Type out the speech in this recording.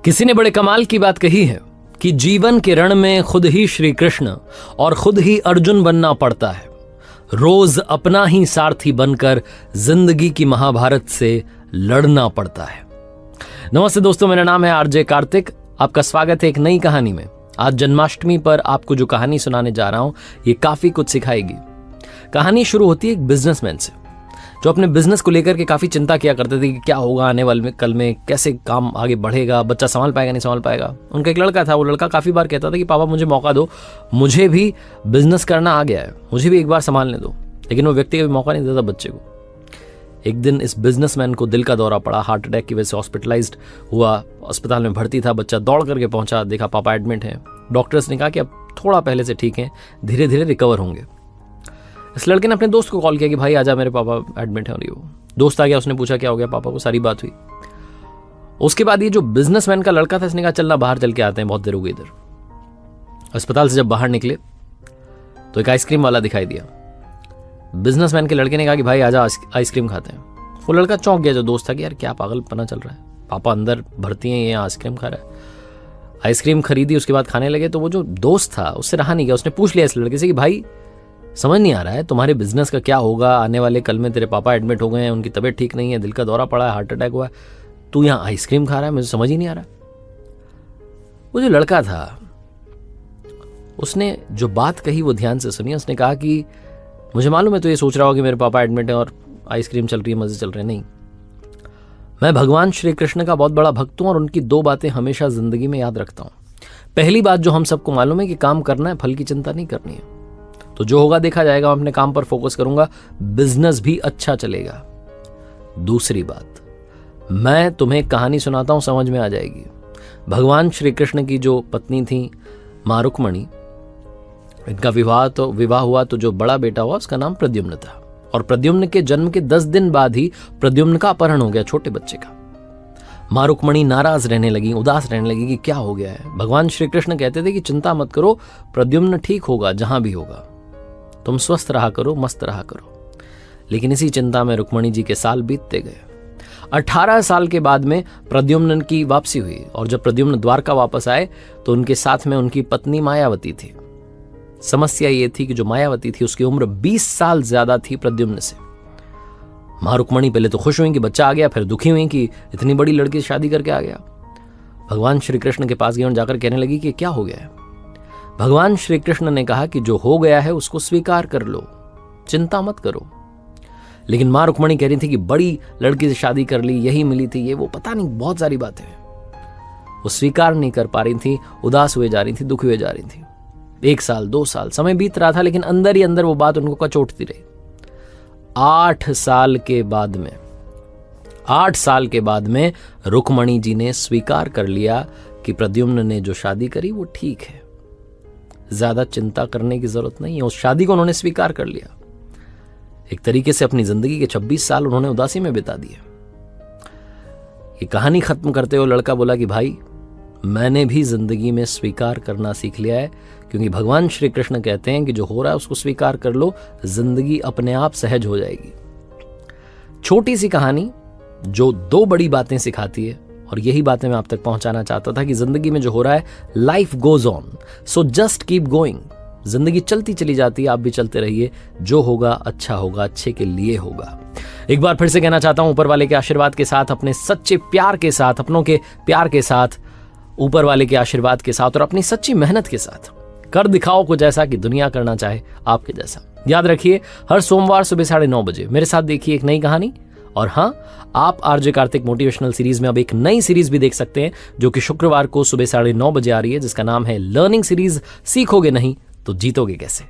किसी ने बड़े कमाल की बात कही है कि जीवन के रण में खुद ही श्री कृष्ण और खुद ही अर्जुन बनना पड़ता है। रोज अपना ही सारथी बनकर जिंदगी की महाभारत से लड़ना पड़ता है। नमस्ते दोस्तों, मेरा नाम है आरजे कार्तिक। आपका स्वागत है एक नई कहानी में। आज जन्माष्टमी पर आपको जो कहानी सुनाने जा रहा हूं ये काफी कुछ सिखाएगी। कहानी शुरू होती है एक बिजनेसमैन से जो अपने बिजनेस को लेकर के काफी चिंता किया करते थे कि क्या होगा आने वाले में, कल में कैसे काम आगे बढ़ेगा, बच्चा संभाल पाएगा नहीं संभाल पाएगा। उनका एक लड़का था, वो लड़का काफी बार कहता था कि पापा मुझे मौका दो, मुझे भी बिजनेस करना आ गया है, मुझे भी एक बार संभालने दो। लेकिन वो व्यक्ति कभी मौका नहीं देता बच्चे को। एक दिन इस बिजनेसमैन को दिल का दौरा पड़ा, हार्ट अटैक की वजह से हॉस्पिटलाइज्ड हुआ, अस्पताल में भर्ती था। बच्चा दौड़ करके पहुंचा, देखा पापा एडमिट हैं। डॉक्टर्स ने कहा कि अब थोड़ा पहले से ठीक हैं, धीरे धीरे रिकवर होंगे। इस लड़के ने अपने दोस्त को कॉल किया कि भाई आजा, मेरे पापा एडमिट है। और ये दोस्त आ गया, उसने पूछा क्या हो गया पापा को, सारी बात हुई। उसके बाद ये जो बिजनेसमैन का लड़का था, इसने कहा चलना बाहर चल के आते हैं, बहुत देर हो गई इधर। अस्पताल से जब बाहर निकले तो एक आइसक्रीम वाला दिखाई दिया। बिजनेसमैन के लड़के ने कहा कि भाई आजा आइसक्रीम खाते हैं। वो लड़का चौंक गया जो दोस्त था कि यार क्या पागलपना चल रहा है, पापा अंदर भर्ती हैं, ये आइसक्रीम खा रहा है। आइसक्रीम खरीदी, उसके बाद खाने लगे। तो वो जो दोस्त था उससे रहा नहीं गया, उसने पूछ लिया इस लड़के से कि भाई समझ नहीं आ रहा है तुम्हारे बिजनेस का क्या होगा, आने वाले कल में तेरे पापा एडमिट हो गए हैं, उनकी तबीयत ठीक नहीं है, दिल का दौरा पड़ा है, हार्ट अटैक हुआ है, तू यहाँ आइसक्रीम खा रहा है, मुझे समझ ही नहीं आ रहा। वो जो लड़का था उसने जो बात कही वो ध्यान से सुनी। उसने कहा कि मुझे मालूम है तो ये सोच रहा हो कि मेरे पापा एडमिट है और आइसक्रीम चल रही है, मजे चल रहे हैं। नहीं, मैं भगवान श्री कृष्ण का बहुत बड़ा भक्त हूं और उनकी दो बातें हमेशा जिंदगी में याद रखता हूं। पहली बात जो हम सबको मालूम है कि काम करना है, फल की चिंता नहीं करनी है। तो जो होगा देखा जाएगा, मैं अपने काम पर फोकस करूंगा, बिजनेस भी अच्छा चलेगा। दूसरी बात, मैं तुम्हें कहानी सुनाता हूं, समझ में आ जाएगी। भगवान श्री कृष्ण की जो पत्नी थी मां रुक्मणी, इनका विवाह हुआ तो जो बड़ा बेटा हुआ उसका नाम प्रद्युम्न था। और प्रद्युम्न के जन्म के 10 दिन बाद ही प्रद्युम्न का अपहरण हो गया, छोटे बच्चे का। मां रुक्मणी नाराज रहने लगी, उदास रहने लगी कि क्या हो गया है। भगवान श्री कृष्ण कहते थे कि चिंता मत करो, प्रद्युम्न ठीक होगा, जहां भी होगा, तुम स्वस्थ रहा करो, मस्त रहा करो। लेकिन इसी चिंता में रुक्मणी जी के साल बीतते गए। 18 साल के बाद में प्रद्युम्न की वापसी हुई और जब प्रद्युम्न द्वारका वापस आए तो उनके साथ में उनकी पत्नी मायावती थी। समस्या ये थी कि जो मायावती थी उसकी उम्र 20 साल ज्यादा थी प्रद्युम्न से। मां रुक्मणी पहले तो खुश हुई कि बच्चा आ गया, फिर दुखी हुई कि इतनी बड़ी लड़की शादी करके आ गया। भगवान श्री कृष्ण के पास गई और जाकर कहने लगी कि क्या हो गया है। भगवान श्री कृष्ण ने कहा कि जो हो गया है उसको स्वीकार कर लो, चिंता मत करो। लेकिन मां रुक्मणी कह रही थी कि बड़ी लड़की से शादी कर ली, यही मिली थी, ये वो पता नहीं बहुत सारी बातें वो स्वीकार नहीं कर पा रही थी, उदास हुए जा रही थी, दुखी हुए जा रही थी। 1 साल 2 साल समय बीत रहा था, लेकिन अंदर ही अंदर वो बात उनको कचोटती रही। 8 साल के बाद में रुक्मणी जी ने स्वीकार कर लिया कि प्रद्युम्न ने जो शादी करी वो ठीक है, ज्यादा चिंता करने की जरूरत नहीं है। उस शादी को उन्होंने स्वीकार कर लिया। एक तरीके से अपनी जिंदगी के 26 साल उन्होंने उदासी में बिता दिए। ये कहानी खत्म करते हुए लड़का बोला कि भाई मैंने भी जिंदगी में स्वीकार करना सीख लिया है, क्योंकि भगवान श्री कृष्ण कहते हैं कि जो हो रहा है उसको स्वीकार कर लो, जिंदगी अपने आप सहज हो जाएगी। छोटी सी कहानी जो 2 बड़ी बातें सिखाती है, और यही बातें मैं आप तक पहुंचाना चाहता था कि जिंदगी में जो हो रहा है, life goes on, so just keep going. जिंदगी चलती चली जाती है, आप भी चलते रहिए। जो होगा अच्छा होगा, अच्छे के लिए होगा। एक बार फिर से कहना चाहता हूं, ऊपर वाले के आशीर्वाद के साथ, अपने सच्चे प्यार के साथ, अपनों के प्यार के साथ, ऊपर वाले के आशीर्वाद के साथ और अपनी सच्ची मेहनत के साथ कर दिखाओ कुछ ऐसा कि दुनिया करना चाहे आपके जैसा। याद रखिए, हर सोमवार सुबह 9:30 बजे मेरे साथ देखिए एक नई कहानी। और हाँ, आप आरजे कार्तिक मोटिवेशनल सीरीज में अब एक नई सीरीज भी देख सकते हैं जो कि शुक्रवार को सुबह 9:30 बजे आ रही है, जिसका नाम है लर्निंग सीरीज। सीखोगे नहीं तो जीतोगे कैसे।